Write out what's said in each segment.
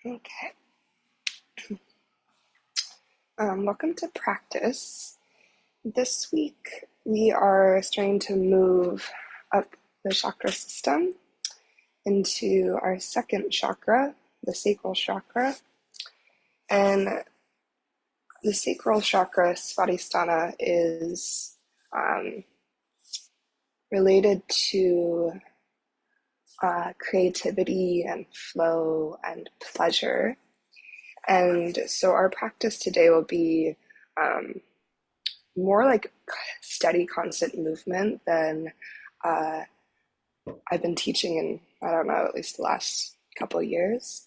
Okay. Welcome to practice. This week we are starting to move up the chakra system into our second chakra, the sacral chakra. And the sacral chakra, svadisthana, is related to creativity and flow and pleasure. And so our practice today will be more like steady, constant movement than I've been teaching in, I don't know, at least the last couple of years.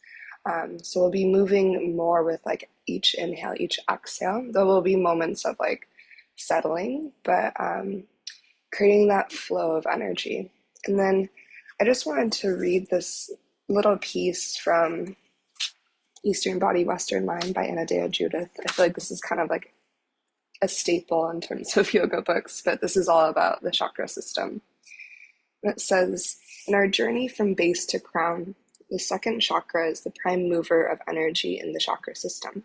So we'll be moving more with like each inhale, each exhale. There will be moments of like settling, but creating that flow of energy. And then I just wanted to read this little piece from Eastern Body, Western Mind by Anodea Judith. I feel like this is kind of like a staple in terms of yoga books, but this is all about the chakra system. And it says, in our journey from base to crown, the second chakra is the prime mover of energy in the chakra system.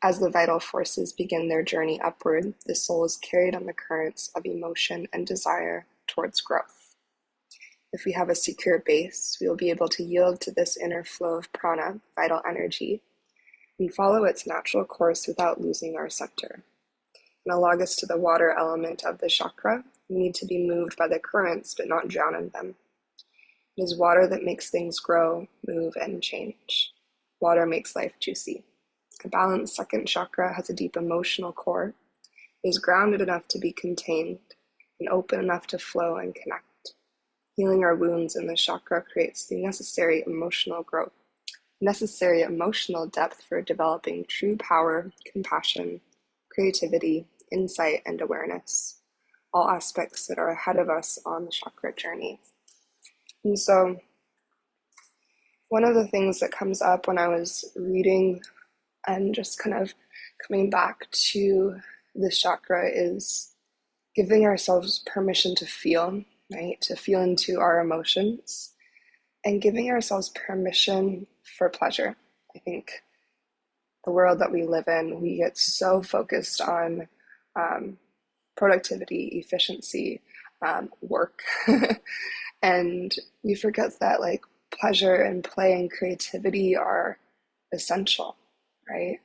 As the vital forces begin their journey upward, the soul is carried on the currents of emotion and desire towards growth. If we have a secure base, we will be able to yield to this inner flow of prana, vital energy, and follow its natural course without losing our center. Analogous to the water element of the chakra, we need to be moved by the currents but not drown in them. It is water that makes things grow, move, and change. Water makes life juicy. A balanced second chakra has a deep emotional core. It is grounded enough to be contained and open enough to flow and connect. Healing our wounds in the chakra creates the necessary emotional growth, necessary emotional depth for developing true power, compassion, creativity, insight, and awareness, all aspects that are ahead of us on the chakra journey. And so one of the things that comes up when I was reading and just kind of coming back to this chakra is giving ourselves permission to feel, right? To feel into our emotions and giving ourselves permission for pleasure. I think the world that we live in, we get so focused on productivity, efficiency, work, and we forget that like pleasure and play and creativity are essential, right?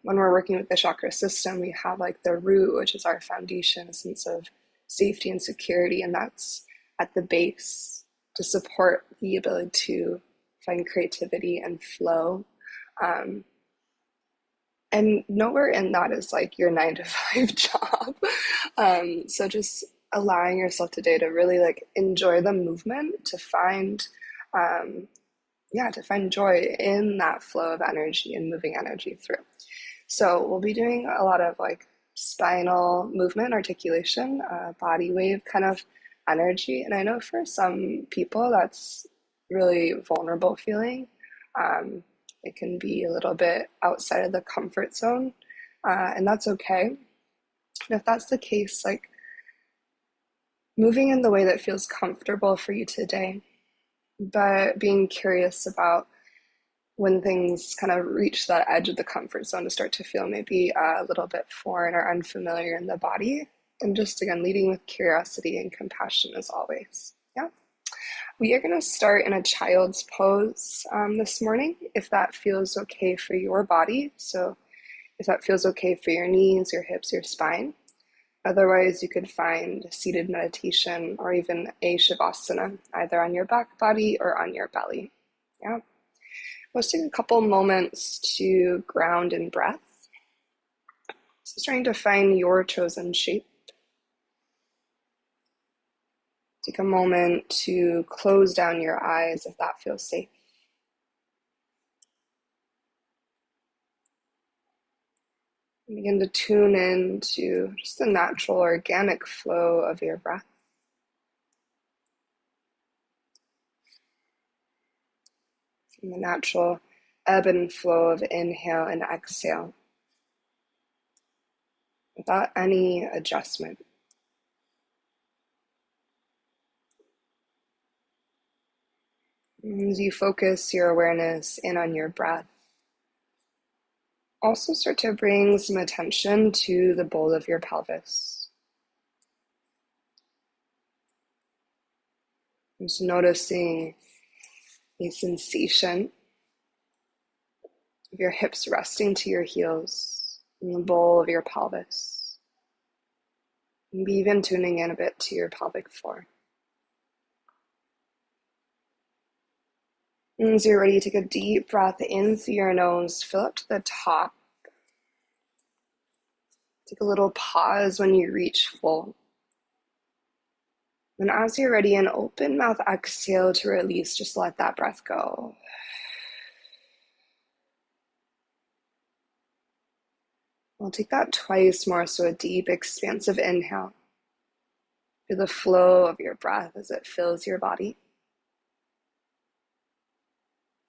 When we're working with the chakra system, we have like the root, which is our foundation, a sense of safety and security, and that's at the base to support the ability to find creativity and flow. And nowhere in that is like your 9 to 5 job. So just allowing yourself today to really like enjoy the movement, to find to find joy in that flow of energy and moving energy through. So we'll be doing a lot of like spinal movement, articulation, body wave kind of energy. And I know for some people that's really vulnerable feeling. It can be a little bit outside of the comfort zone, and that's okay. And if that's the case, like moving in the way that feels comfortable for you today, but being curious about when things kind of reach that edge of the comfort zone to start to feel maybe a little bit foreign or unfamiliar in the body. And just again, leading with curiosity and compassion as always. Yeah. We are going to start in a child's pose this morning, if that feels okay for your body. So if that feels okay for your knees, your hips, your spine. Otherwise, you could find seated meditation or even a Shavasana, either on your back body or on your belly. Yeah. Let's take a couple moments to ground in breath. So starting to find your chosen shape. Take a moment to close down your eyes if that feels safe. And begin to tune in to just the natural, organic flow of your breath. And the natural ebb and flow of inhale and exhale without any adjustment. As you focus your awareness in on your breath, also start to bring some attention to the bowl of your pelvis. Just noticing a sensation of your hips resting to your heels in the bowl of your pelvis. Maybe even tuning in a bit to your pelvic floor. And as you're ready, take a deep breath in through your nose, fill up to the top. Take a little pause when you reach full. And as you're ready, an open mouth exhale to release, just let that breath go. I'll take that twice more, so a deep, expansive inhale. Feel the flow of your breath as it fills your body.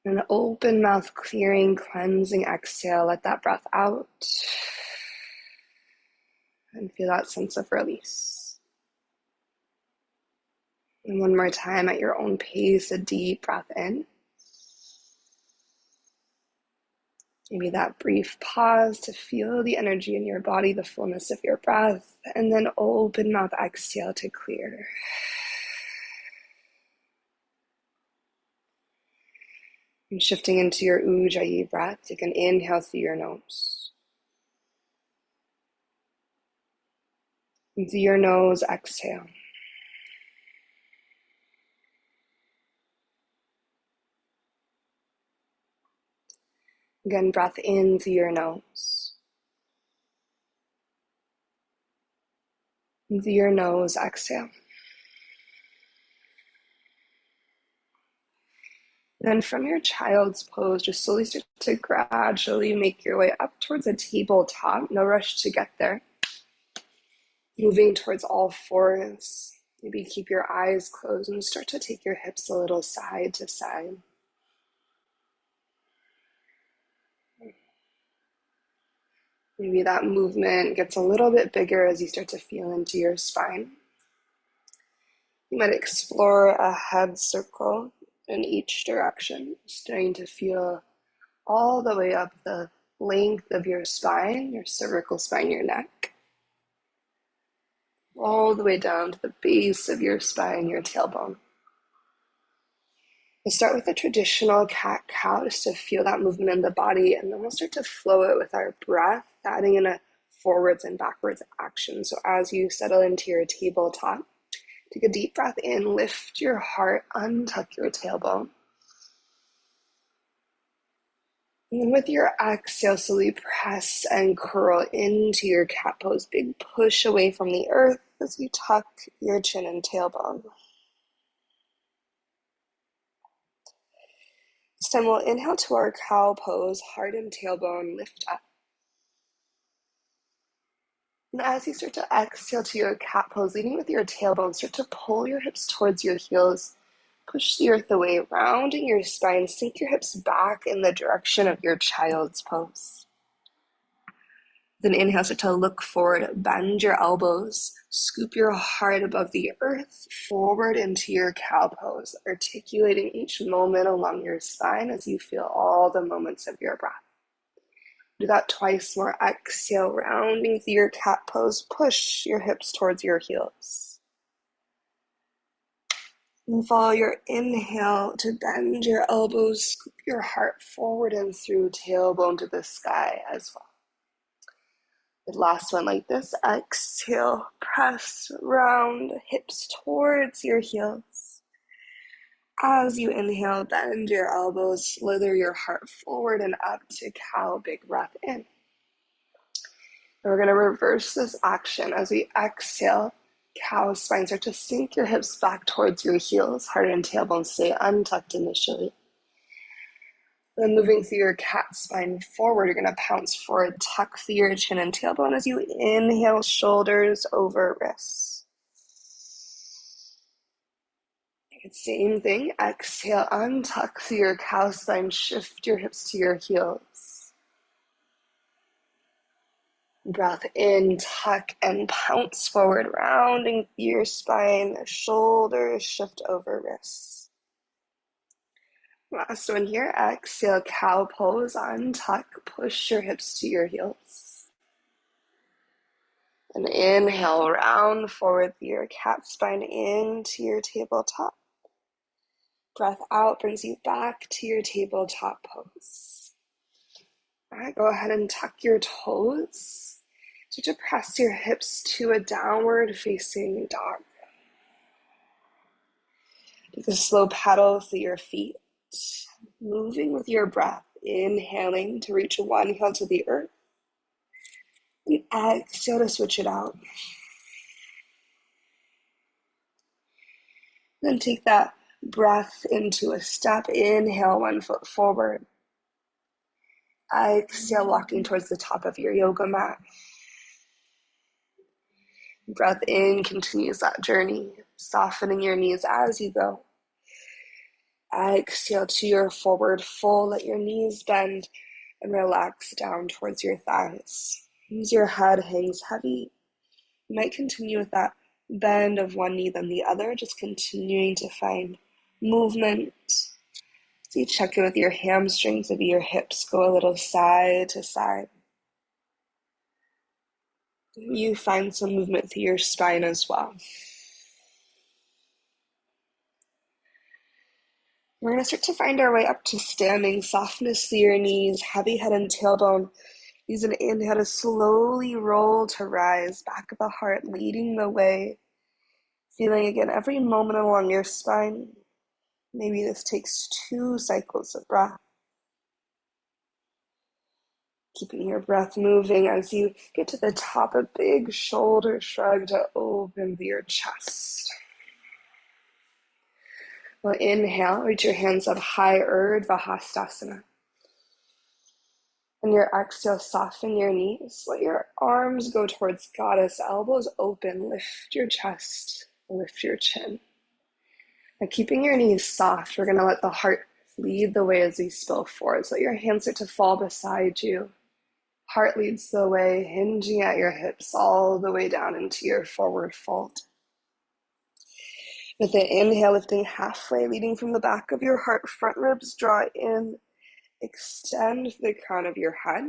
An open mouth, clearing, cleansing exhale, let that breath out. And feel that sense of release. And one more time at your own pace, a deep breath in. Maybe that brief pause to feel the energy in your body, the fullness of your breath, and then open mouth exhale to clear. And shifting into your Ujjayi breath, take an inhale through your nose. And through your nose, exhale. Again, breath in through your nose. And through your nose, exhale. Then from your child's pose, just slowly start to gradually make your way up towards a tabletop. No rush to get there. Moving towards all fours. Maybe keep your eyes closed and start to take your hips a little side to side. Maybe that movement gets a little bit bigger as you start to feel into your spine. You might explore a head circle in each direction, starting to feel all the way up the length of your spine, your cervical spine, your neck, all the way down to the base of your spine, your tailbone. We'll start with the traditional cat-cow just to feel that movement in the body, and then we'll start to flow it with our breath, adding in a forwards and backwards action. So as you settle into your tabletop, take a deep breath in, lift your heart, untuck your tailbone. And then with your exhale, slowly press and curl into your cat pose. Big push away from the earth as you tuck your chin and tailbone. This time we'll inhale to our cow pose, heart and tailbone lift up. And as you start to exhale to your cat pose, leading with your tailbone, start to pull your hips towards your heels. Push the earth away, rounding your spine. Sink your hips back in the direction of your child's pose. Then inhale, start to look forward, bend your elbows, scoop your heart above the earth, forward into your cow pose, articulating each moment along your spine as you feel all the moments of your breath. Do that twice more. Exhale, rounding through your cat pose, push your hips towards your heels. And follow your inhale to bend your elbows, scoop your heart forward and through, tailbone to the sky as well. The last one like this. Exhale, press round, hips towards your heels. As you inhale, bend your elbows, slither your heart forward and up to cow, big breath in. And we're going to reverse this action as we exhale, cow spine, start to sink your hips back towards your heels, heart and tailbone stay untucked initially. Then moving through your cat spine forward, you're going to pounce forward, tuck through your chin and tailbone as you inhale, shoulders over wrists. Same thing, exhale, untuck through your cow spine, shift your hips to your heels. Breath in, tuck and pounce forward, rounding through your spine, shoulders shift over wrists. Last one here. Exhale, cow pose, untuck, push your hips to your heels. And inhale, round forward through your cat spine into your tabletop. Breath out brings you back to your tabletop pose. All right, go ahead and tuck your toes. So to press your hips to a downward facing dog. Take a slow pedal through your feet, moving with your breath, inhaling to reach one heel to the earth. And exhale to switch it out. Then take that breath into a step. Inhale, 1 foot forward. Exhale, walking towards the top of your yoga mat. Breath in continues that journey, softening your knees as you go. Exhale to your forward fold. Let your knees bend and relax down towards your thighs. As your head hangs heavy, you might continue with that bend of one knee then the other, just continuing to find movement. So you check in with your hamstrings, maybe your hips go a little side to side. You find some movement through your spine as well. We're going to start to find our way up to standing, softness through your knees, heavy head and tailbone. Use an inhale to slowly roll to rise, back of the heart leading the way. Feeling again every moment along your spine. Maybe this takes 2 cycles of breath. Keeping your breath moving as you get to the top, a big shoulder shrug to open your chest. Well, inhale, reach your hands up high, Urdhva. And your exhale, soften your knees. Let your arms go towards goddess, elbows open. Lift your chest, lift your chin. Now, keeping your knees soft, we're going to let the heart lead the way as we spill forward. So let your hands start to fall beside you. Heart leads the way, hinging at your hips all the way down into your forward fold. With an inhale, lifting halfway, leading from the back of your heart, front ribs draw in, extend the crown of your head.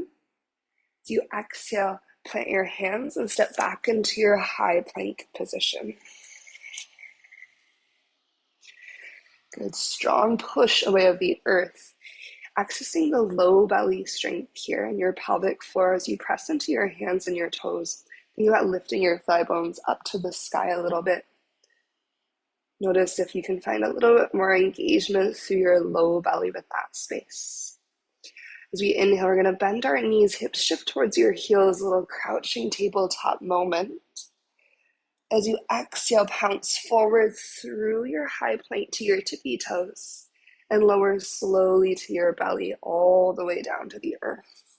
As you exhale, plant your hands and step back into your high plank position. Good, strong push away of the earth. Accessing the low belly strength here in your pelvic floor as you press into your hands and your toes. Think about lifting your thigh bones up to the sky a little bit. Notice if you can find a little bit more engagement through your low belly with that space. As we inhale, we're going to bend our knees, hips shift towards your heels, a little crouching tabletop moment. As you exhale, pounce forward through your high plank to your tippy toes and lower slowly to your belly all the way down to the earth.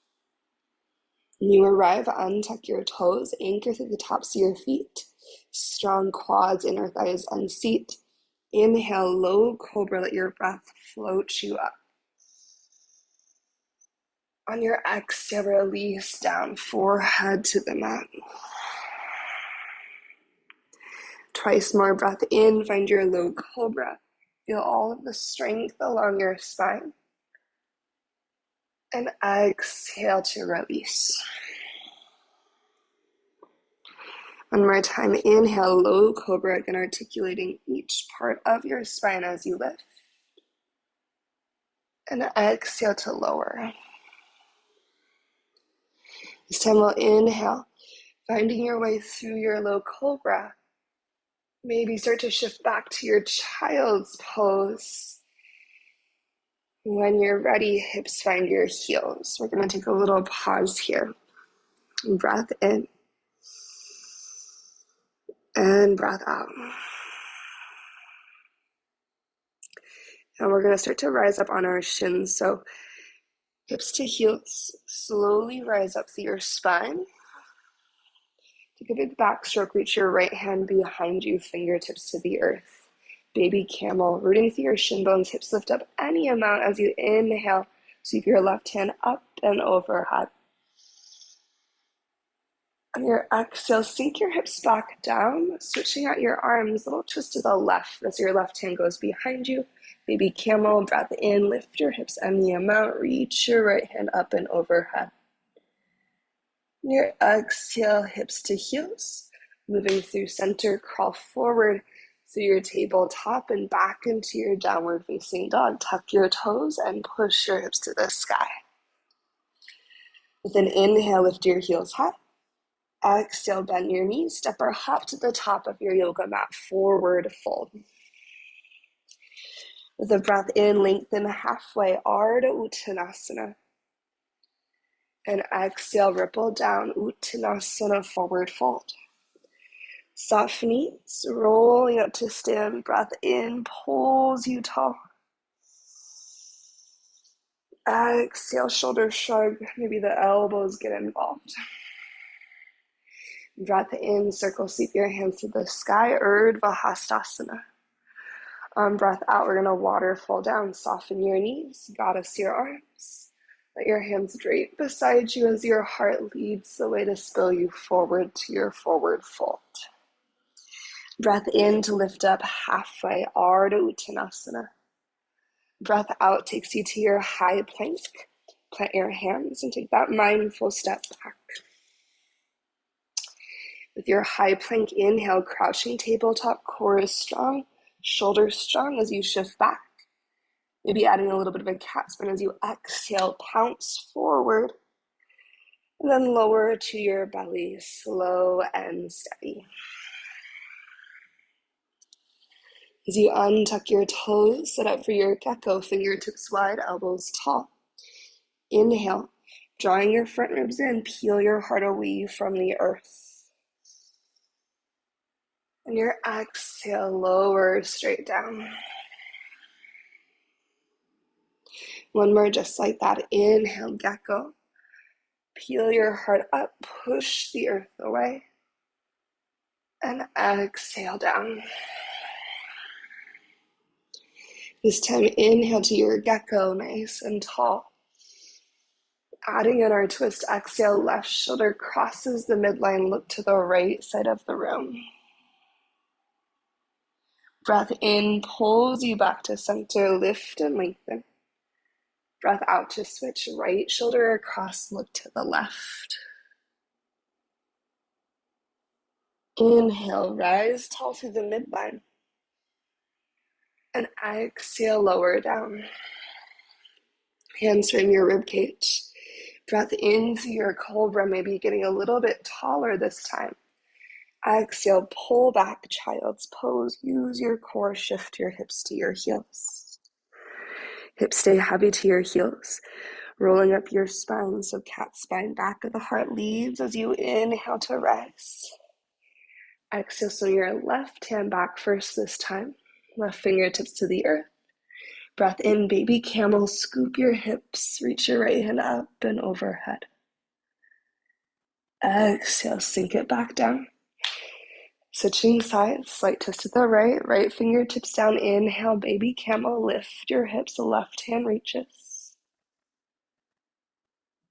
When you arrive, untuck your toes, anchor through the tops of your feet, strong quads, inner thighs, unseat. Inhale, low cobra, let your breath float you up. On your exhale, release down, forehead to the mat. Twice more breath in, find your low cobra. Feel all of the strength along your spine. And exhale to release. One more time, inhale, low cobra, again articulating each part of your spine as you lift. And exhale to lower. This time we'll inhale, finding your way through your low cobra. Maybe start to shift back to your child's pose. When you're ready, hips find your heels. We're going to take a little pause here. Breath in. And breath out. And we're going to start to rise up on our shins. So hips to heels. Slowly rise up through your spine. Take a big backstroke. Reach your right hand behind you, fingertips to the earth. Baby camel. Rooting through your shin bones. Hips lift up any amount as you inhale. Sweep your left hand up and overhead. On your exhale, sink your hips back down, switching out your arms, little twist to the left as your left hand goes behind you. Baby camel, breath in, lift your hips any amount, reach your right hand up and overhead. On your exhale, hips to heels, moving through center, crawl forward through your tabletop and back into your downward facing dog. Tuck your toes and push your hips to the sky. With an inhale, lift your heels high. Exhale, bend your knees, step or hop to the top of your yoga mat, forward fold. With a breath in, lengthen halfway, Ardha Uttanasana. And exhale, ripple down, Uttanasana, forward fold. Soft knees, rolling up to stand, breath in, pulls you tall. Exhale, shoulder shrug, maybe the elbows get involved. Breath in, circle, sweep your hands to the sky, Urdhva Hastasana. On breath out, we're going to waterfall down. Soften your knees, goddess your arms. Let your hands drape beside you as your heart leads the way to spill you forward to your forward fold. Breath in to lift up halfway, Ardha Uttanasana. Breath out takes you to your high plank. Plant your hands and take that mindful step back. With your high plank, inhale, crouching tabletop, core is strong, shoulders strong as you shift back. Maybe adding a little bit of a cat spin as you exhale, pounce forward, and then lower to your belly, slow and steady. As you untuck your toes, set up for your gecko, fingertips wide, elbows tall. Inhale, drawing your front ribs in, peel your heart away from the earth. And your exhale, lower straight down. One more just like that. Inhale, gecko. Peel your heart up, push the earth away. And exhale down. This time, inhale to your gecko, nice and tall. Adding in our twist, exhale, left shoulder crosses the midline, look to the right side of the room. Breath in, pulls you back to center, lift and lengthen. Breath out to switch, right shoulder across, look to the left. Inhale, rise tall through the midline. And exhale, lower down. Hands from your rib cage. Breath into your cobra, maybe getting a little bit taller this time. Exhale, pull back, child's pose. Use your core, shift your hips to your heels. Hips stay heavy to your heels. Rolling up your spine, so cat spine, back of the heart leads as you inhale to rise. Exhale, so your left hand back first this time. Left fingertips to the earth. Breath in, baby camel, scoop your hips, reach your right hand up and overhead. Exhale, sink it back down. Switching sides, slight twist to the right, right fingertips down, inhale, baby camel, lift your hips, the left hand reaches.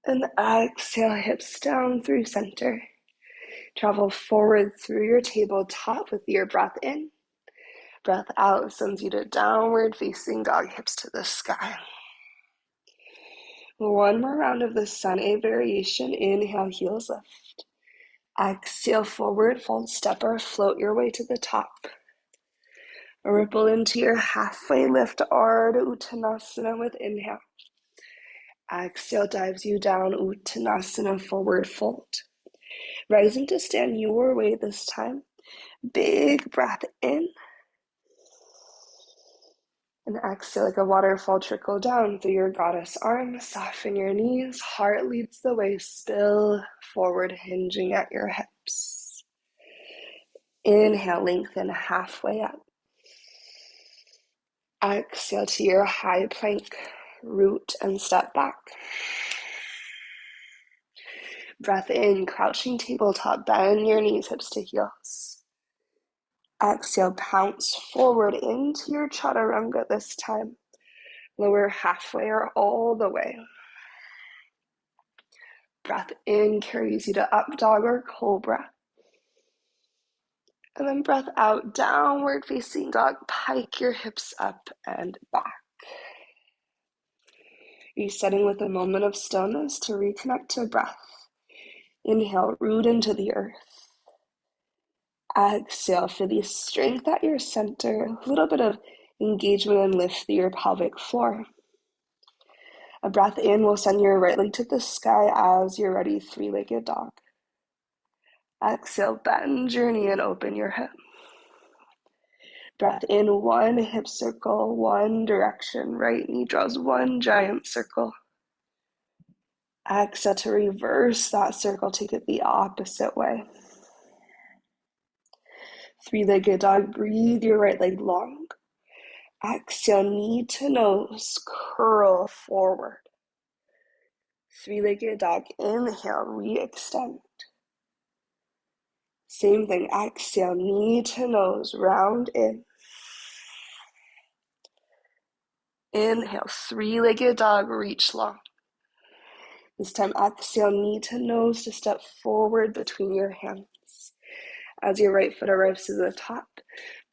And exhale, hips down through center. Travel forward through your tabletop with your breath in. Breath out sends you to downward facing dog, hips to the sky. One more round of the sun A variation. Inhale, heels lift. Exhale, forward fold, step or float your way to the top. Ripple into your halfway lift, Ardha Uttanasana with inhale. Exhale dives you down, Uttanasana, forward fold. Rising to stand your way this time. Big breath in. And exhale like a waterfall, trickle down through your goddess arms. Soften your knees, heart leads the way, spill forward, hinging at your hips. Inhale, lengthen halfway up. Exhale to your high plank, root and step back. Breath in, crouching tabletop, bend your knees, hips to heels. Exhale, pounce forward into your chaturanga this time. Lower halfway or all the way. Breath in carries you to up dog or cobra. And then breath out, downward facing dog. Pike your hips up and back. Resetting with a moment of stillness to reconnect to breath. Inhale, root into the earth. Exhale, feel the strength at your center. A little bit of engagement and lift through your pelvic floor. A breath in will send your right leg to the sky as you're ready, three-legged dog. Exhale, bend your knee and open your hip. Breath in, one hip circle, one direction. Right knee draws one giant circle. Exhale to reverse that circle, take it the opposite way. Three-legged dog, breathe your right leg long. Exhale, knee to nose, curl forward. Three-legged dog, inhale, re-extend. Same thing, exhale, knee to nose, round in. Inhale, three-legged dog, reach long. This time, exhale, knee to nose to step forward between your hands. As your right foot arrives to the top,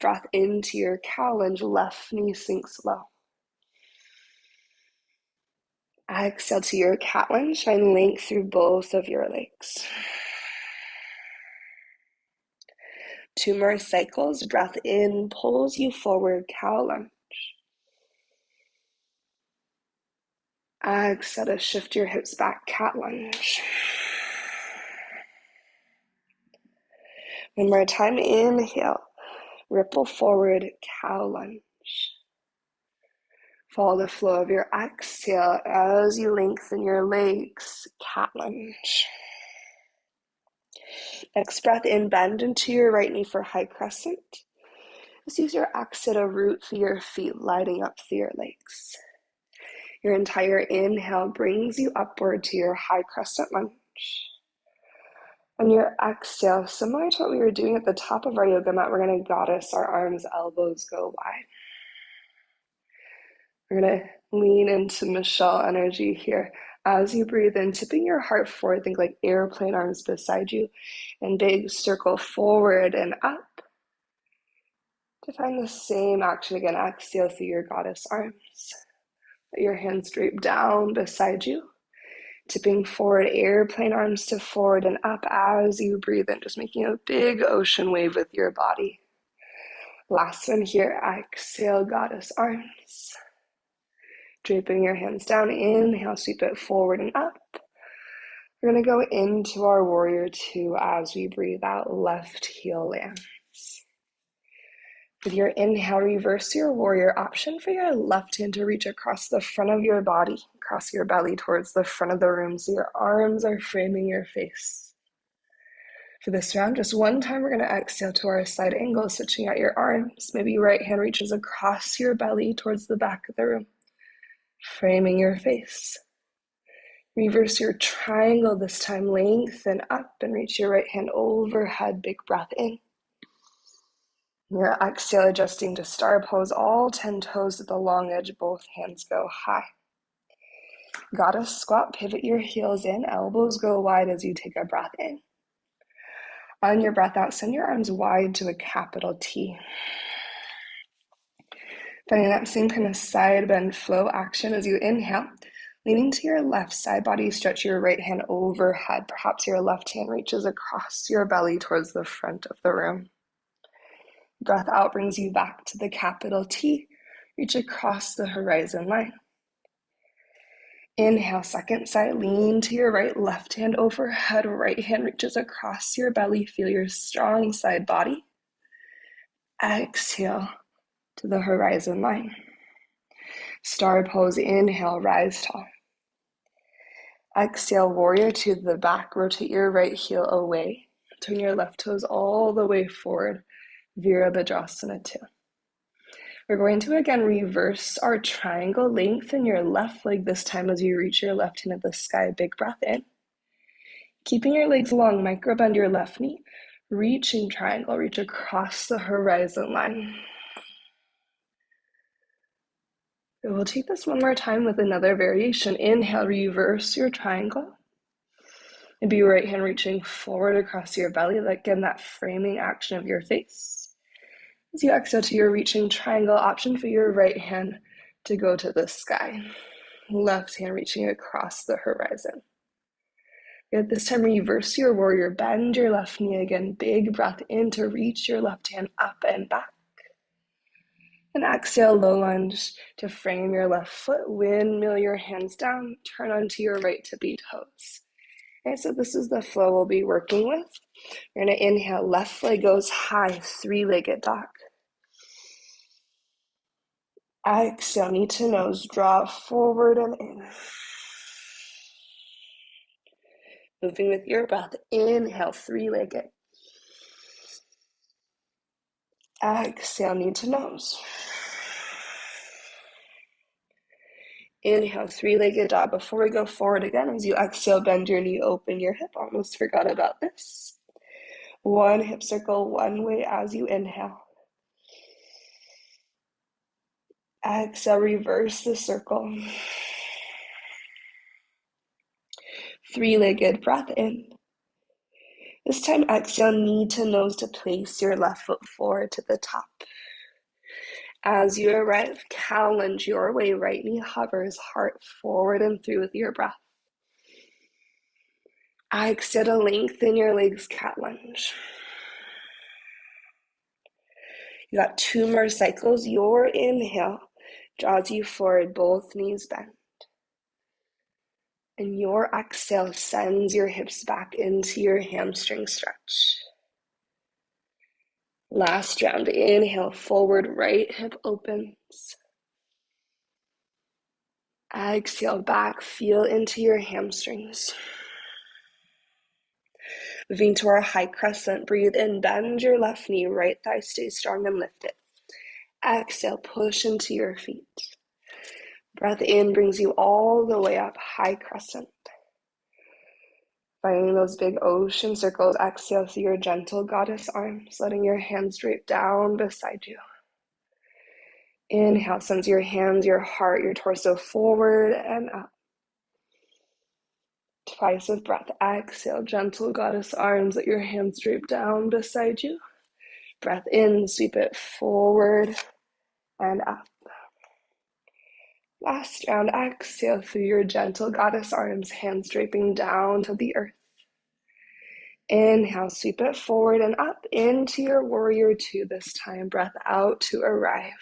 breath into your cow lunge, left knee sinks low. Exhale to your cat lunge, find length through both of your legs. 2 more cycles, breath in, pulls you forward, cow lunge. Exhale to shift your hips back, cat lunge. One more time, inhale, ripple forward, cow lunge. Follow the flow of your exhale as you lengthen your legs, cat lunge. Next breath in, bend into your right knee for high crescent. Just use your exhale to root through your feet, lighting up through your legs. Your entire inhale brings you upward to your high crescent lunge. On your exhale, similar to what we were doing at the top of our yoga mat, we're going to goddess our arms, elbows go wide. We're going to lean into Michelle energy here. As you breathe in, tipping your heart forward, think like airplane arms beside you, and big circle forward and up. To find the same action again, exhale through your goddess arms. Let your hands drape down beside you, tipping forward, airplane arms to forward and up as you breathe in, just making a big ocean wave with your body. Last one here, exhale, goddess arms. Draping your hands down, inhale, sweep it forward and up. We're going to go into our warrior two as we breathe out, left heel lands. With your inhale, reverse your warrior. Option for your left hand to reach across the front of your body, across your belly towards the front of the room, so your arms are framing your face. For this round, just one time, we're going to exhale to our side angle, switching out your arms. Maybe your right hand reaches across your belly towards the back of the room, framing your face. Reverse your triangle this time, lengthen up and reach your right hand overhead, big breath in. Your exhale, adjusting to star pose, all 10 toes at the long edge, both hands go high. Goddess squat, pivot your heels in, elbows go wide as you take a breath in. On your breath out, send your arms wide to a capital T. Finding that same kind of side bend flow action as you inhale, leaning to your left side body, stretch your right hand overhead. Perhaps your left hand reaches across your belly towards the front of the room. Breath out brings you back to the capital T. Reach across the horizon line. Inhale, second side, lean to your right, left hand overhead, right hand reaches across your belly. Feel your strong side body. Exhale to the horizon line. Star pose, inhale, rise tall. Exhale, warrior to the back, rotate your right heel away. Turn your left toes all the way forward. Virabhadrasana 2. We're going to again reverse our triangle, lengthen your left leg this time as you reach your left hand at the sky. Big breath in. Keeping your legs long, micro bend your left knee. Reaching triangle, reach across the horizon line. We'll take this one more time with another variation. Inhale, reverse your triangle. Maybe your right hand reaching forward across your belly, like in that framing action of your face. As you exhale to your reaching triangle, option for your right hand to go to the sky. Left hand reaching across the horizon. At this time, reverse your warrior. Bend your left knee again. Big breath in to reach your left hand up and back. And exhale, low lunge to frame your left foot. Windmill your hands down. Turn onto your right tippy toes. Okay, so this is the flow we'll be working with. You're going to inhale, left leg goes high, three-legged dog. Exhale, knee to nose, draw forward and in. Moving with your breath, inhale, three-legged. Exhale, knee to nose. Inhale, three-legged dog. Before we go forward again, as you exhale, bend your knee, open your hip. Almost forgot about this. One hip circle one way as you inhale. Exhale, reverse the circle. Three-legged breath in. This time, exhale, knee to nose to place your left foot forward to the top. As you arrive, cow lunge your way, right knee hovers, heart forward and through with your breath. Exhale to lengthen your legs, cat lunge. You got 2 more cycles. Your inhale draws you forward, both knees bend. And your exhale sends your hips back into your hamstring stretch. Last round, inhale, forward, right hip opens. Exhale, back, feel into your hamstrings. Moving to our high crescent, breathe in, bend your left knee, right thigh stays strong and lift it. Exhale, push into your feet. Breath in brings you all the way up, high crescent. Finding those big ocean circles, exhale through your gentle goddess arms, letting your hands drape down beside you. Inhale, sends your hands, your heart, your torso forward and up. Twice with breath. Exhale, gentle goddess arms, let your hands drape down beside you. Breath in, sweep it forward and up. Last round, exhale through your gentle goddess arms, hands draping down to the earth. Inhale, sweep it forward and up into your warrior two this time. Breath out to arrive.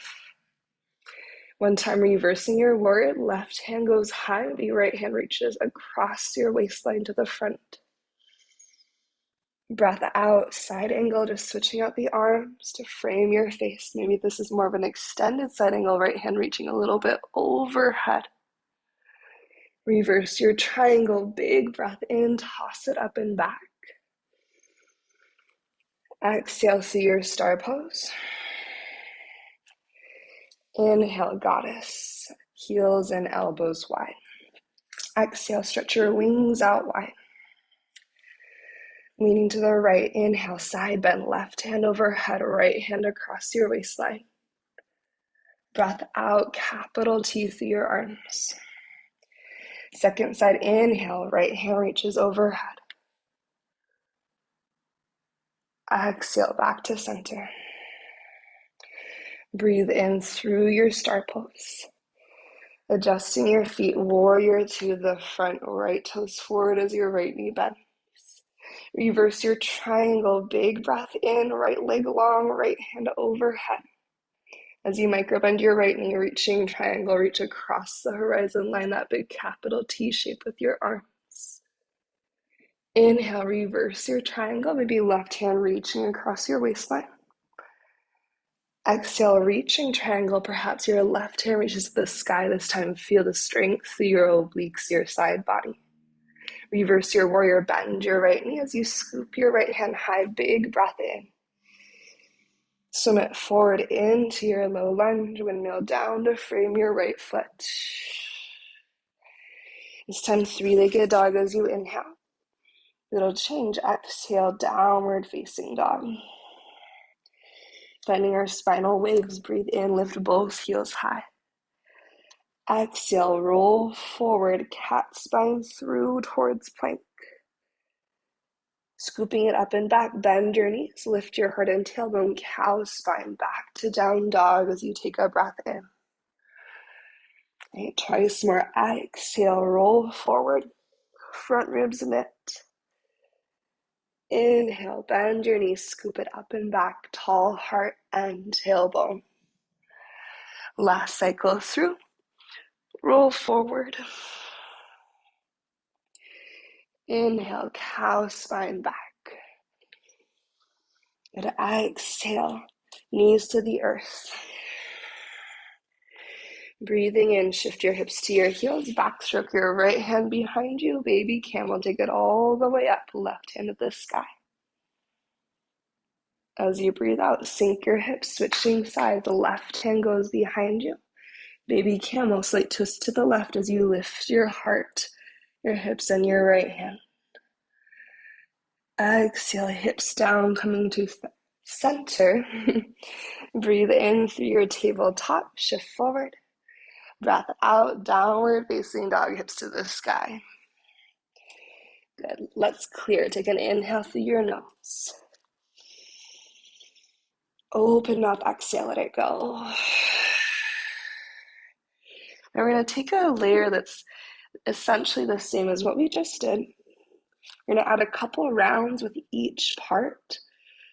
One time reversing your warrior, left hand goes high, the right hand reaches across your waistline to the front. Breath out, side angle, just switching out the arms to frame your face. Maybe this is more of an extended side angle, right hand reaching a little bit overhead. Reverse your triangle, big breath in, toss it up and back. Exhale through your star pose. Inhale, goddess, heels and elbows wide. Exhale, stretch your wings out wide. Leaning to the right, inhale, side bend, left hand overhead, right hand across your waistline. Breath out, capital T through your arms. Second side, inhale, right hand reaches overhead. Exhale, back to center. Breathe in through your star pose. Adjusting your feet, warrior to the front, right toes forward as your right knee bends. Reverse your triangle, big breath in, right leg long, right hand overhead. As you micro bend your right knee, reaching triangle, reach across the horizon line, that big capital T shape with your arms. Inhale, reverse your triangle, maybe left hand reaching across your waistline. Exhale, reaching triangle, perhaps your left hand reaches the sky this time. Feel the strength through your obliques, your side body. Reverse your warrior, bend your right knee as you scoop your right hand high, big breath in. Swim it forward into your low lunge, windmill down to frame your right foot. This time, three-legged dog as you inhale. Little change, exhale, downward facing dog. Finding our spinal waves, breathe in, lift both heels high. Exhale, roll forward, cat spine through towards plank. Scooping it up and back, bend your knees, lift your heart and tailbone, cow spine, back to down dog as you take a breath in. Right, twice more, exhale, roll forward, front ribs knit. Inhale, bend your knees, scoop it up and back, tall heart and tailbone. Last cycle through, roll forward. Inhale, cow spine back. And exhale, knees to the earth. Breathing in, shift your hips to your heels, backstroke your right hand behind you, baby camel, take it all the way up, left hand to the sky. As you breathe out, sink your hips, switching sides, the left hand goes behind you. Baby camel, slight twist to the left as you lift your heart, your hips, and your right hand. Exhale, hips down, coming to center. Breathe in through your tabletop, shift forward. Breath out, downward facing dog, hips to the sky. Good. Let's clear. Take an inhale through your nose. Open up, exhale, let it go. Now we're going to take a layer that's essentially the same as what we just did. We're going to add a couple rounds with each part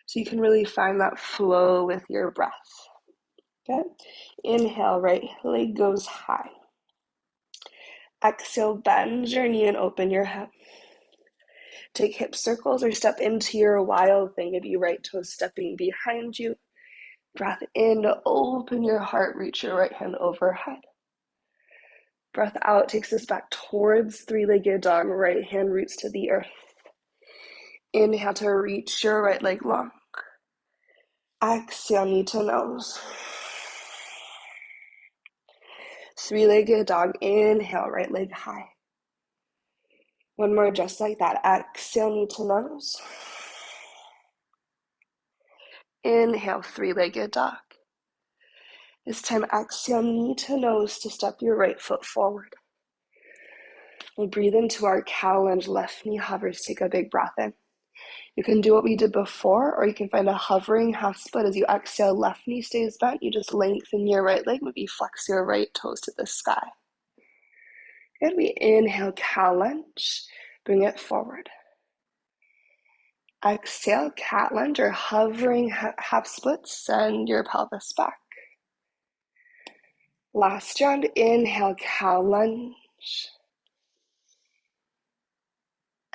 so you can really find that flow with your breath. Okay? Inhale, right leg goes high. Exhale, bend your knee and open your hip. Take hip circles or step into your wild thing. Maybe right toe stepping behind you. Breath in to open your heart, reach your right hand overhead. Breath out takes us back towards three-legged dog, right hand roots to the earth. Inhale to reach your right leg long. Exhale, knee to nose. Three-legged dog, inhale, right leg high. One more just like that. Exhale, knee to nose. Inhale, three-legged dog. This time, exhale, knee to nose to step your right foot forward. We'll breathe into our cow lunge, left knee hovers, take a big breath in. You can do what we did before, or you can find a hovering half split. As you exhale, left knee stays bent, you just lengthen your right leg, maybe flex your right toes to the sky. Good, we inhale, cow lunge, bring it forward. Exhale, cat lunge or hovering half split, send your pelvis back. Last round, inhale, cow lunge.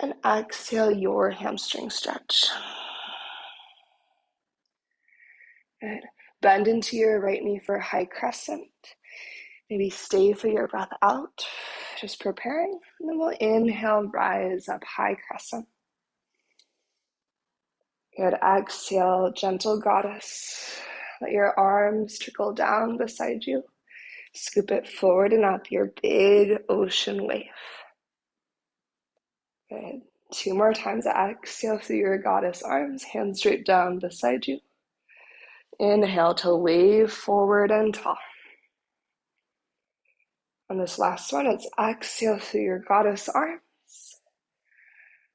And exhale, your hamstring stretch. Good. Bend into your right knee for high crescent. Maybe stay for your breath out, just preparing. And then we'll inhale, rise up, high crescent. Good, exhale, gentle goddess. Let your arms trickle down beside you. Scoop it forward and up, your big ocean wave. Good. Two more times, exhale through your goddess arms, hands straight down beside you. Inhale to wave forward and tall. On this last one, it's exhale through your goddess arms.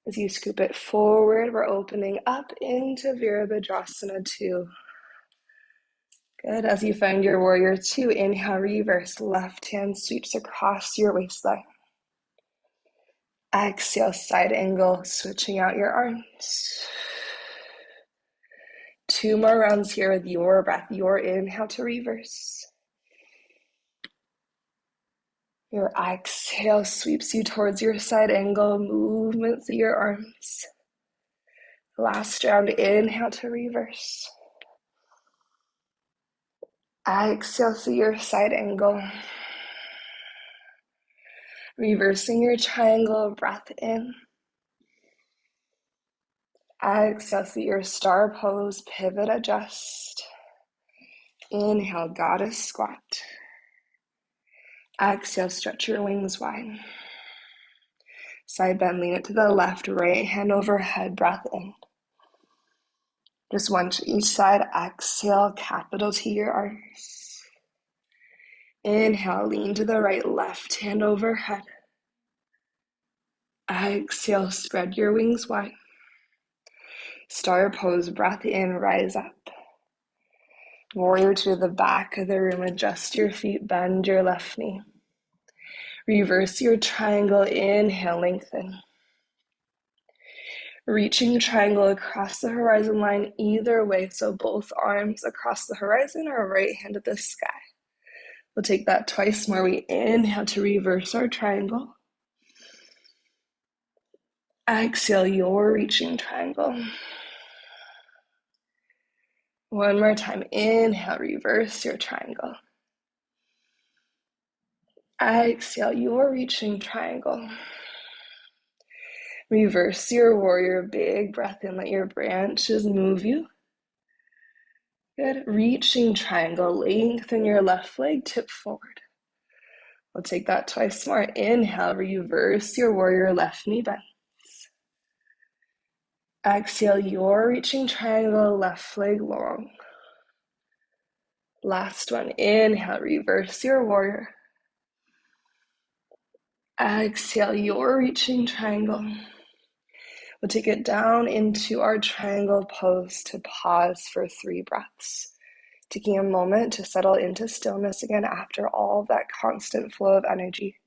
As you scoop it forward, we're opening up into Virabhadrasana 2. Good. As you find your warrior 2, inhale, reverse. Left hand sweeps across your waistline. Exhale, side angle, switching out your arms. 2 more rounds here with your breath. Your inhale to reverse. Your exhale sweeps you towards your side angle, movement through your arms. Last round, inhale to reverse. Exhale through your side angle. Reversing your triangle, breath in. Exhale through your star pose, pivot, adjust. Inhale, goddess squat. Exhale, stretch your wings wide. Side bend, lean it to the left, right hand overhead, breath in. Just one to each side. Exhale, capital T your arms. Inhale, lean to the right, left hand overhead. Exhale, spread your wings wide. Star pose, breath in, rise up. Warrior to the back of the room, adjust your feet, bend your left knee. Reverse your triangle, inhale, lengthen. Reaching triangle across the horizon line either way, so both arms across the horizon or right hand at the sky. We'll take that twice more. We inhale to reverse our triangle. Exhale, your reaching triangle. One more time. Inhale, reverse your triangle. Exhale, your reaching triangle. Reverse your warrior. Big breath in. Let your branches move you. Good. Reaching triangle. Lengthen your left leg. Tip forward. We'll take that twice more. Inhale, reverse your warrior. Left knee bends. Exhale, your reaching triangle. Left leg long. Last one. Inhale, reverse your warrior. Exhale, your reaching triangle. We'll take it down into our triangle pose to pause for 3 breaths. Taking a moment to settle into stillness again after all that constant flow of energy.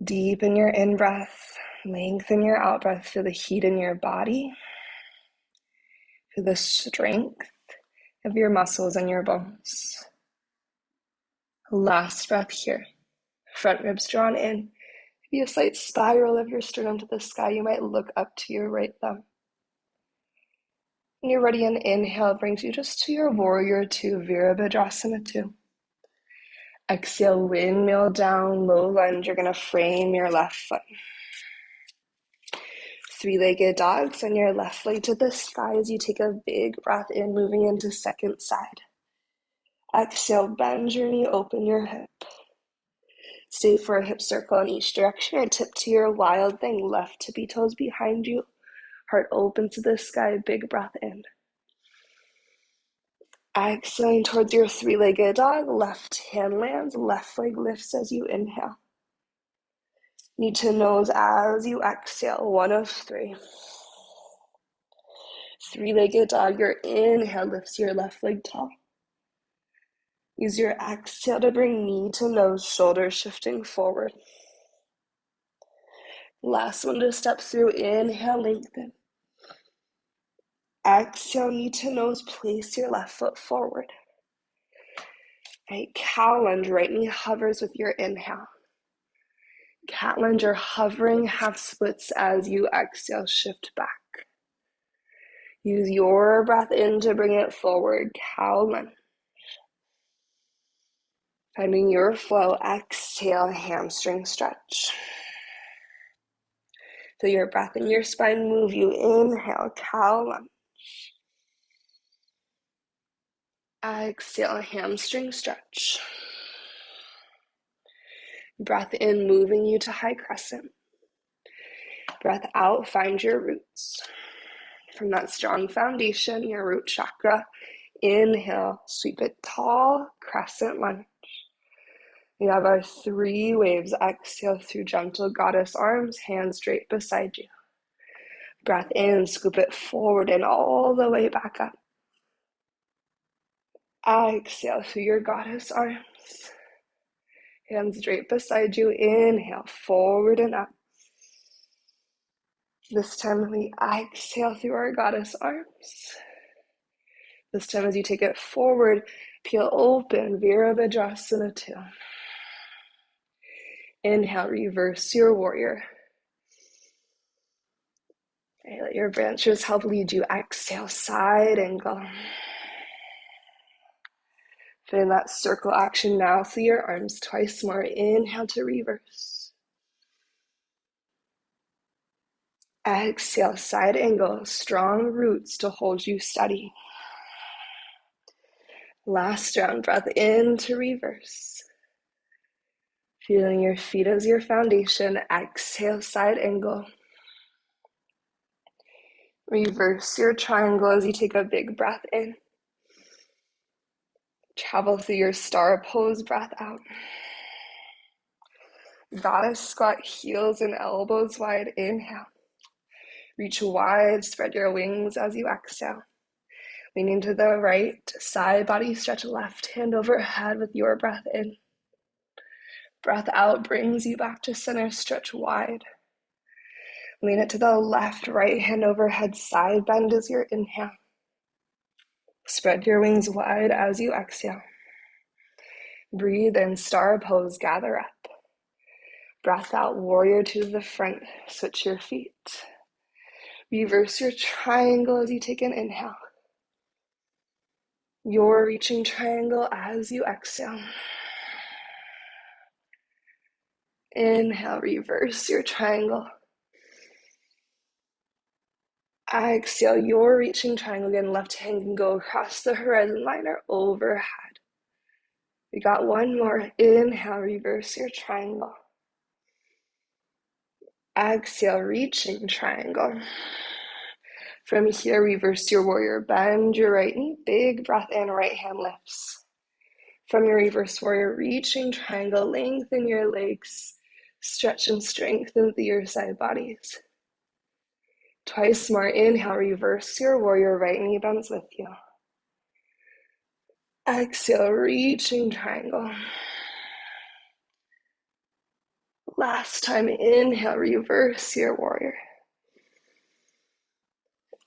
Deepen your in-breath, lengthen your out-breath. Feel the heat in your body. Feel the strength of your muscles and your bones. Last breath here. Front ribs drawn in. Maybe a slight spiral of your sternum to the sky. You might look up to your right thumb. When you're ready, an inhale brings you just to your warrior 2, Virabhadrasana 2. Exhale, windmill down, low lunge. You're going to frame your left foot. 3-legged dog, send your left leg to the sky as you take a big breath in, moving into second side. Exhale, bend your knee, open your hip. Stay for a hip circle in each direction or tip to your wild thing. Left tippy toes behind you. Heart opens to the sky, big breath in. Exhaling towards your 3-legged dog, left hand lands, left leg lifts as you inhale. Knee to nose as you exhale, 1 of 3. 3-legged dog, your inhale lifts your left leg tall. Use your exhale to bring knee to nose, shoulders shifting forward. Last one to step through, inhale, lengthen. Exhale, knee to nose, place your left foot forward. Right, cow lunge, right knee hovers with your inhale. Cat lunge, or hovering half splits as you exhale, shift back. Use your breath in to bring it forward, cow lunge. Finding your flow, exhale, hamstring stretch. Feel your breath in your spine move you. Inhale, cow lunge. Exhale, hamstring stretch. Breath in, moving you to high crescent. Breath out, find your roots. From that strong foundation, your root chakra, inhale, sweep it tall, crescent lunge. We have our 3 waves. Exhale through gentle goddess arms, hands straight beside you. Breath in, scoop it forward and all the way back up. Exhale through your goddess arms. Hands straight beside you. Inhale, forward and up. This time we exhale through our goddess arms. This time as you take it forward, peel open, Virabhadrasana 2. Inhale, reverse your warrior. Okay, let your branches help lead you. Exhale, side angle. Feel that circle action now through your arms twice more. Inhale to reverse. Exhale, side angle. Strong roots to hold you steady. Last round, breath in to reverse. Feeling your feet as your foundation. Exhale, side angle. Reverse your triangle as you take a big breath in. Travel through your star pose, breath out. Goddess squat, heels and elbows wide, inhale. Reach wide, spread your wings as you exhale. Leaning to the right, side body stretch, left hand overhead with your breath in. Breath out brings you back to center, stretch wide. Lean it to the left, right hand overhead, side bend as your inhale. Spread your wings wide as you exhale. Breathe in, star pose, gather up. Breath out, warrior to the front, switch your feet. Reverse your triangle as you take an inhale. Your reaching triangle as you exhale. Inhale, reverse your triangle. Exhale, your reaching triangle. Again, left hand can go across the horizon line or overhead. We got one more. Inhale, reverse your triangle. Exhale, reaching triangle. From here, reverse your warrior. Bend your right knee. Big breath in, right hand lifts. From your reverse warrior, reaching triangle, lengthen your legs. Stretch and strengthen through your side bodies. Twice more. Inhale, reverse your warrior. Right knee bends with you. Exhale, reaching triangle. Last time, inhale, reverse your warrior.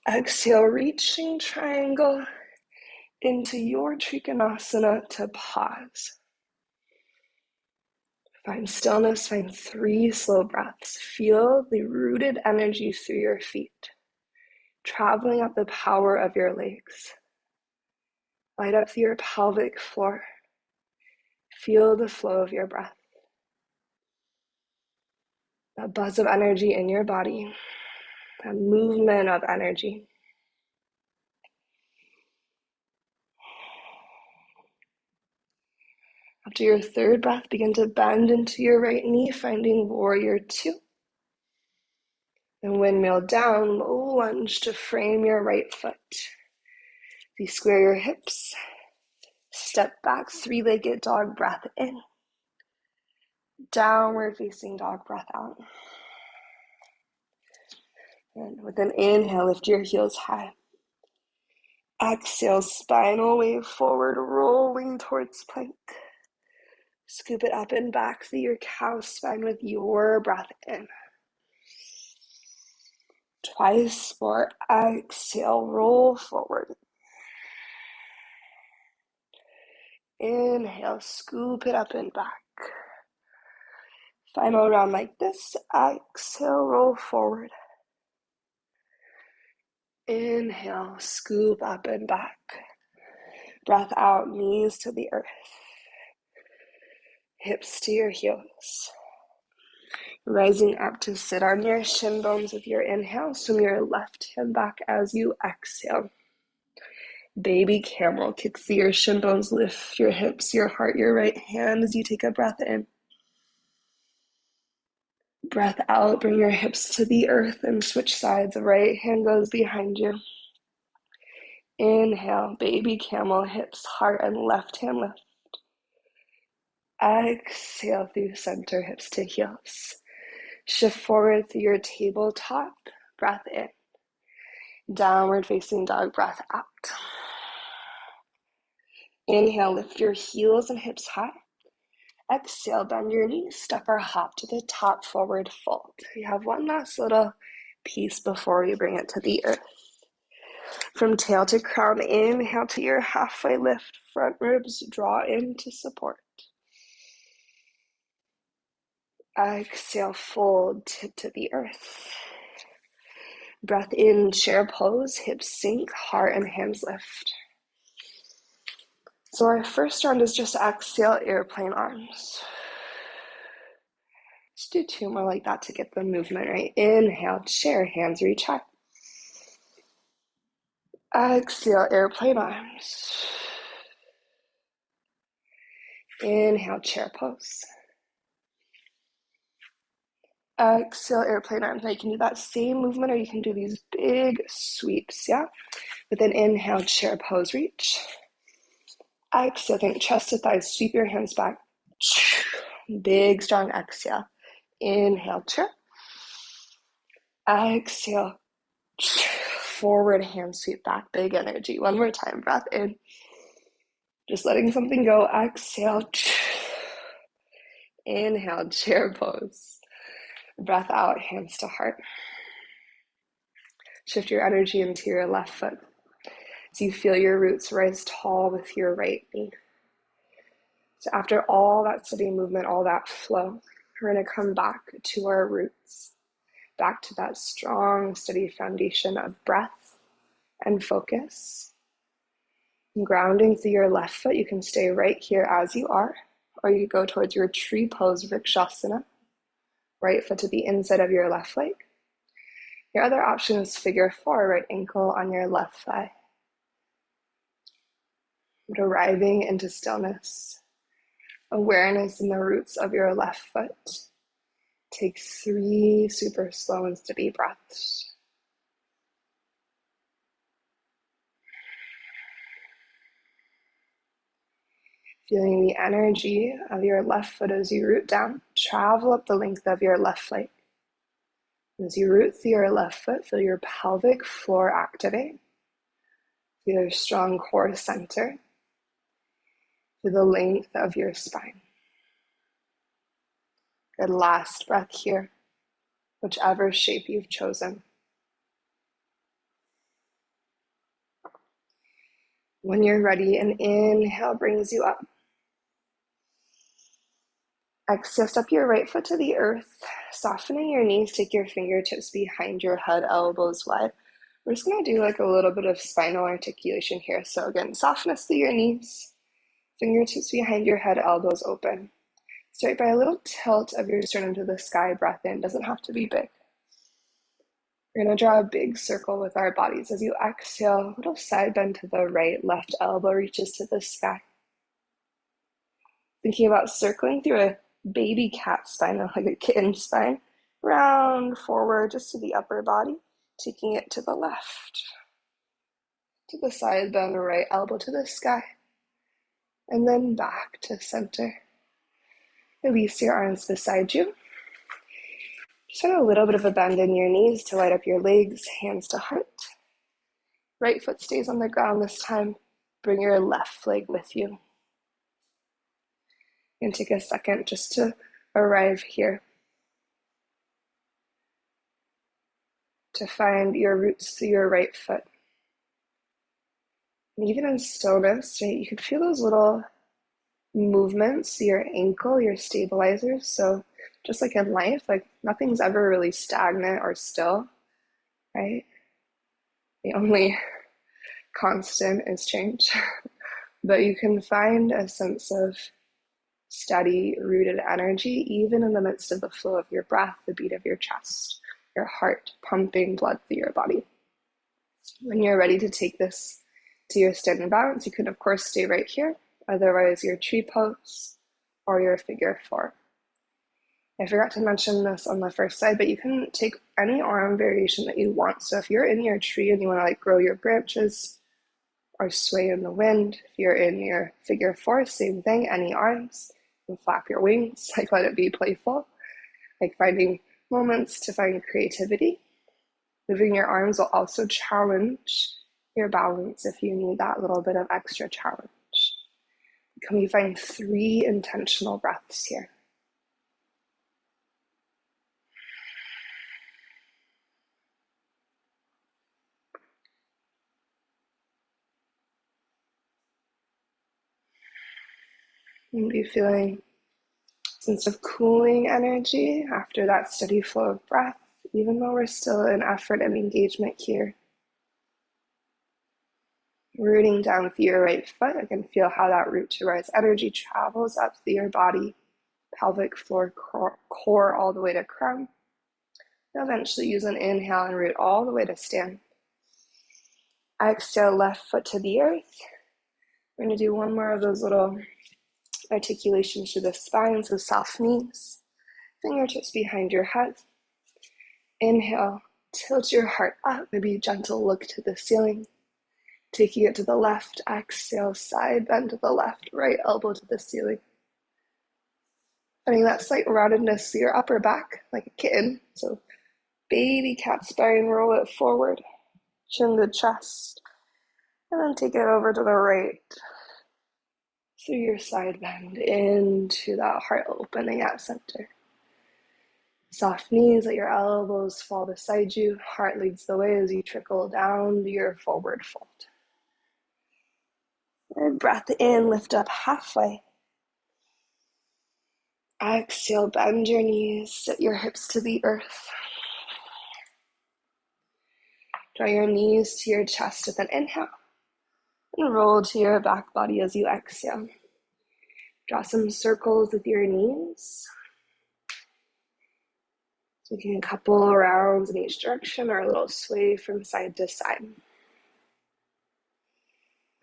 Exhale, reaching triangle into your Trikonasana to pause. Find stillness, find 3 slow breaths. Feel the rooted energy through your feet, traveling up the power of your legs. Light up through your pelvic floor. Feel the flow of your breath. That buzz of energy in your body, that movement of energy. After your 3rd breath, begin to bend into your right knee, finding warrior 2. Then windmill down, low lunge to frame your right foot. You square your hips, step back, 3-legged dog, breath in. Downward facing dog, breath out. And with an inhale, lift your heels high. Exhale, spinal wave forward, rolling towards plank. Scoop it up and back through your cow spine with your breath in. Twice more. Exhale, roll forward. Inhale, scoop it up and back. Final round like this. Exhale, roll forward. Inhale, scoop up and back. Breath out, knees to the earth. Hips to your heels. Rising up to sit on your shin bones with your inhale. Swim your left hand back as you exhale. Baby camel, kick through your shin bones, lift your hips, your heart, your right hand as you take a breath in. Breath out, bring your hips to the earth and switch sides. The right hand goes behind you. Inhale, baby camel, hips, heart, and left hand lift. Exhale through center, hips to heels. Shift forward through your tabletop, breath in. Downward facing dog, breath out. Inhale, lift your heels and hips high. Exhale, bend your knees, step or hop to the top, forward fold. We have one last little piece before we bring it to the earth. From tail to crown, inhale to your halfway lift, front ribs draw into support. Exhale, fold, tip to the earth. Breath in, chair pose, hips sink, heart and hands lift. So our first round is just exhale, airplane arms. Let's do 2 more like that to get the movement right. Inhale, chair, hands reach high. Exhale, airplane arms. Inhale, chair pose. Exhale, airplane arms. Now you can do that same movement or you can do these big sweeps, yeah? With an inhale, chair pose, reach. Exhale, think chest to thighs, sweep your hands back. Big, strong exhale. Inhale, chair. Exhale, Forward hand sweep back, big energy. One more time, breath in. Just letting something go. Exhale. Inhale, chair pose. Breath out, hands to heart. Shift your energy into your left foot so you feel your roots rise tall with your right knee. So after all that steady movement, all that flow, we're going to come back to our roots, back to that strong, steady foundation of breath and focus. And grounding through your left foot, you can stay right here as you are, or you go towards your tree pose, Vrikshasana, right foot to the inside of your left leg. Your other option is figure four, right ankle on your left thigh. But arriving into stillness, awareness in the roots of your left foot. Take 3 super slow and steady breaths. Feeling the energy of your left foot as you root down, travel up the length of your left leg. As you root through your left foot, feel your pelvic floor activate. Feel your strong core center. Feel the length of your spine. Good, last breath here, whichever shape you've chosen. When you're ready, an inhale brings you up. Exhale, step your right foot to the earth, softening your knees, take your fingertips behind your head, elbows wide. We're just going to do like a little bit of spinal articulation here. So again, softness through your knees, fingertips behind your head, elbows open. Start by a little tilt of your sternum to the sky, breath in, doesn't have to be big. We're going to draw a big circle with our bodies. As you exhale, a little side bend to the right, left elbow reaches to the sky. Thinking about circling through a baby cat spine, like a kitten spine, round forward just to the upper body, taking it to the left, to the side bend, right elbow to the sky, and then back to center. Release your arms beside you. Just have a little bit of a bend in your knees to light up your legs, hands to heart. Right foot stays on the ground this time. Bring your left leg with you. And take a second just to arrive here. To find your roots through your right foot. And even in stillness, right, you can feel those little movements, your ankle, your stabilizers. So just like in life, like nothing's ever really stagnant or still, right? The only constant is change. But you can find a sense of steady, rooted energy, even in the midst of the flow of your breath, the beat of your chest, your heart pumping blood through your body. When you're ready to take this to your standing balance, you can of course stay right here. Otherwise, your tree pose or your figure four. I forgot to mention this on the first slide, but you can take any arm variation that you want. So if you're in your tree and you want to like grow your branches or sway in the wind, if you're in your figure four, same thing, any arms, and flap your wings, like let it be playful, like finding moments to find creativity. Moving your arms will also challenge your balance if you need that little bit of extra challenge. Can we find 3 intentional breaths here? Maybe feeling a sense of cooling energy after that steady flow of breath, even though we're still in effort and engagement here. Rooting down with your right foot, I can feel how that root to rise energy travels up through your body, pelvic floor, core all the way to crown. You'll eventually use an inhale and root all the way to stand. Exhale, left foot to the earth. We're going to do one more of those little articulations to the spine, so soft knees, fingertips behind your head. Inhale, tilt your heart up, maybe a gentle look to the ceiling. Taking it to the left, exhale, side bend to the left, right elbow to the ceiling. Finding that slight roundedness to your upper back, like a kitten. So baby cat spine, roll it forward, chin to chest, and then take it over to the right through your side bend into that heart opening at center. Soft knees, let your elbows fall beside you. Heart leads the way as you trickle down to your forward fold. And breath in, lift up halfway. Exhale, bend your knees, sit your hips to the earth. Draw your knees to your chest with an inhale. And roll to your back body as you exhale. Draw some circles with your knees. Taking a couple rounds in each direction or a little sway from side to side.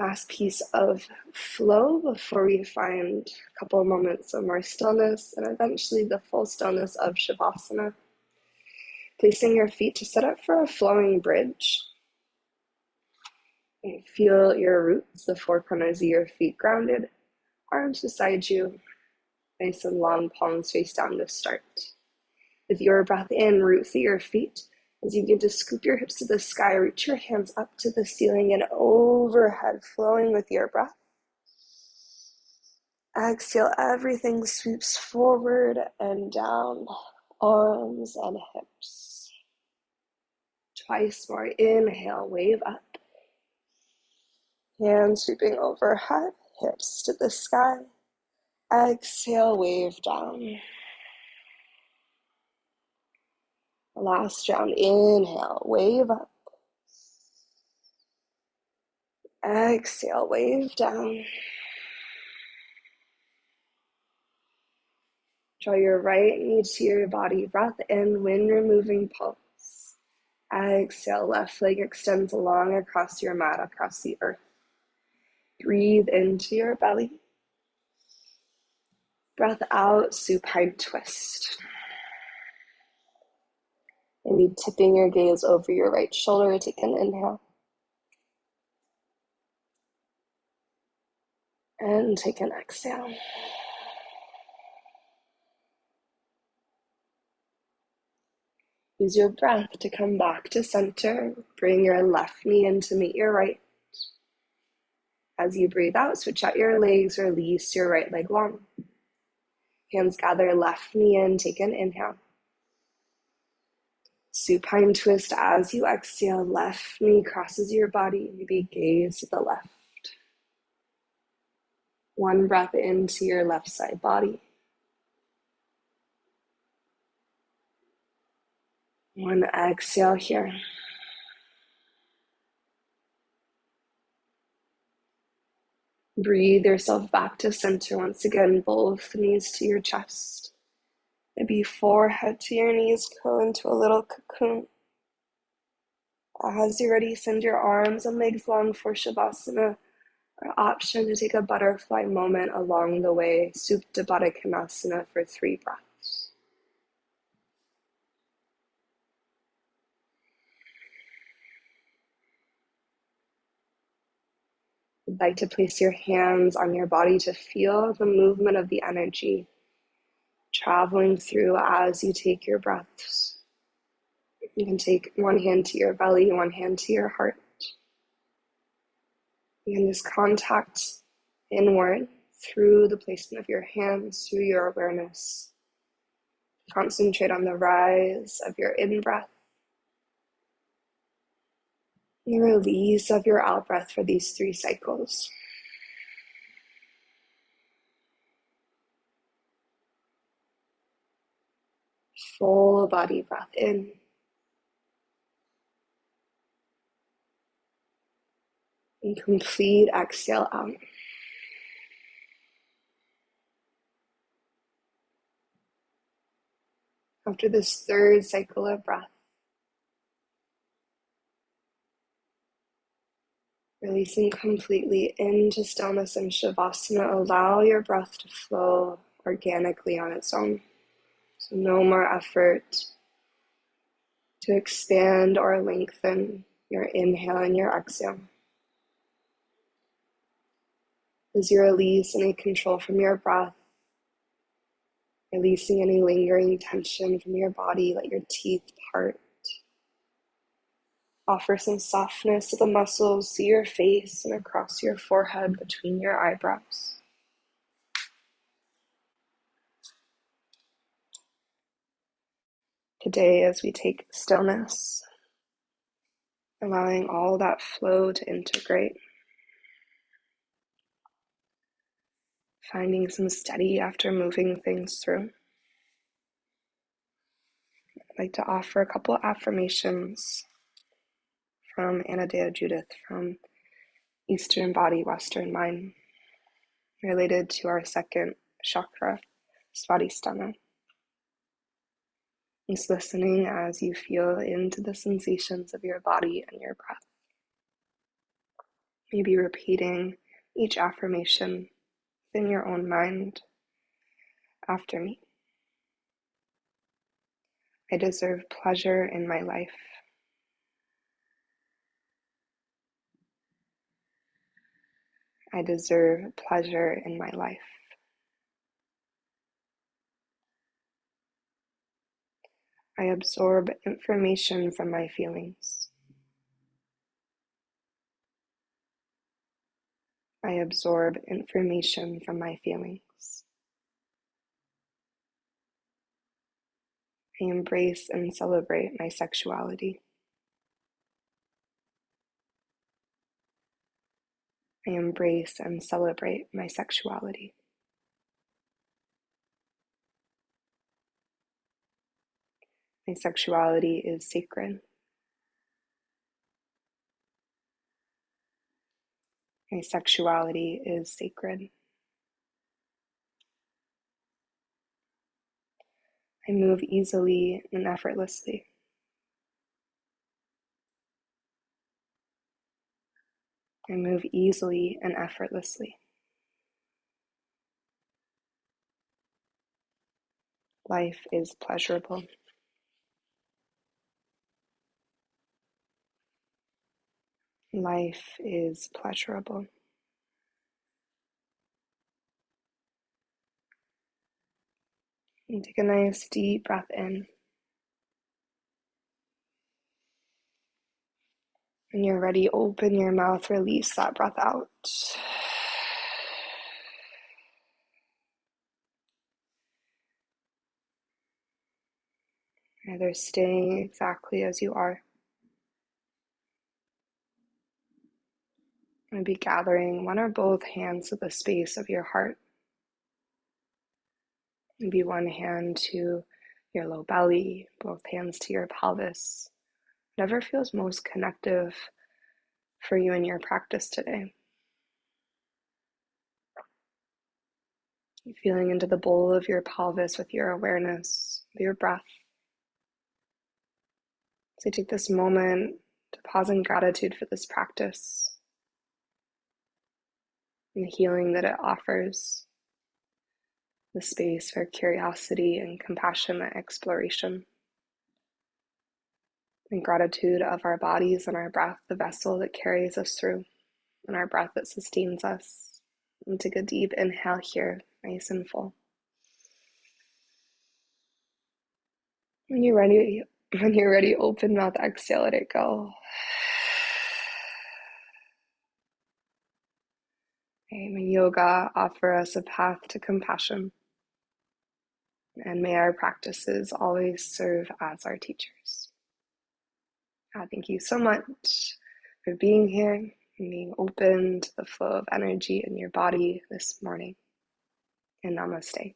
Last piece of flow before we find a couple moments of more stillness and eventually the full stillness of Shavasana. Placing your feet to set up for a flowing bridge. And feel your roots, the four corners of your feet grounded, arms beside you, nice and long, palms face down to start. With your breath in, roots at your feet. As you begin to scoop your hips to the sky, reach your hands up to the ceiling and overhead, flowing with your breath. Exhale, everything sweeps forward and down, arms and hips. Twice more, inhale, wave up. Hands sweeping overhead, hips to the sky. Exhale, wave down. Last round, inhale, wave up. Exhale, wave down. Draw your right knee to your body. Breath in, wind removing pulse. Exhale, left leg extends long across your mat, across the earth. Breathe into your belly. Breath out, supine twist. Maybe tipping your gaze over your right shoulder. Take an inhale. And take an exhale. Use your breath to come back to center. Bring your left knee in to meet your right. As you breathe out, switch out your legs, release your right leg long. Hands gather, left knee in, take an inhale. Supine twist as you exhale, left knee crosses your body, maybe gaze to the left. One breath into your left side body. One exhale here. Breathe yourself back to center once again, both knees to your chest. Maybe forehead to your knees, curl into a little cocoon. As you're ready, send your arms and legs long for Shavasana, or option to take a butterfly moment along the way, Supta Baddha Konasana for 3 breaths. You'd like to place your hands on your body to feel the movement of the energy traveling through as you take your breaths. You can take one hand to your belly, one hand to your heart. You can just contact inward through the placement of your hands, through your awareness. Concentrate on the rise of your in-breath, the release of your out-breath for these 3 cycles. Full body breath in. And complete exhale out. After this 3rd cycle of breath, releasing completely into stillness and Shavasana, allow your breath to flow organically on its own. So no more effort to expand or lengthen your inhale and your exhale. As you release any control from your breath, releasing any lingering tension from your body, let your teeth part. Offer some softness to the muscles, to your face and across your forehead between your eyebrows. Today, as we take stillness, allowing all that flow to integrate, finding some steady after moving things through. I'd like to offer a couple affirmations from Anodea Judith from Eastern Body, Western Mind, related to our second chakra, svadisthana. Just listening as you feel into the sensations of your body and your breath. Maybe repeating each affirmation in your own mind after me. I deserve pleasure in my life. I deserve pleasure in my life. I absorb information from my feelings. I absorb information from my feelings. I embrace and celebrate my sexuality. I embrace and celebrate my sexuality. My sexuality is sacred. My sexuality is sacred. I move easily and effortlessly. I move easily and effortlessly. Life is pleasurable. Life is pleasurable. And take a nice deep breath in. When you're ready, open your mouth, release that breath out. Either staying exactly as you are, maybe gathering one or both hands to the space of your heart. Maybe one hand to your low belly, both hands to your pelvis. Whatever feels most connective for you in your practice today. Feeling into the bowl of your pelvis with your awareness, with your breath. So take this moment to pause in gratitude for this practice and the healing that it offers, the space for curiosity and compassionate exploration, and gratitude of our bodies and our breath, the vessel that carries us through, and our breath that sustains us. And take a deep inhale here, nice and full. When you're ready, open mouth, exhale, let it go. May yoga offer us a path to compassion, and may our practices always serve as our teachers. Thank you so much for being here and being open to the flow of energy in your body this morning. And namaste.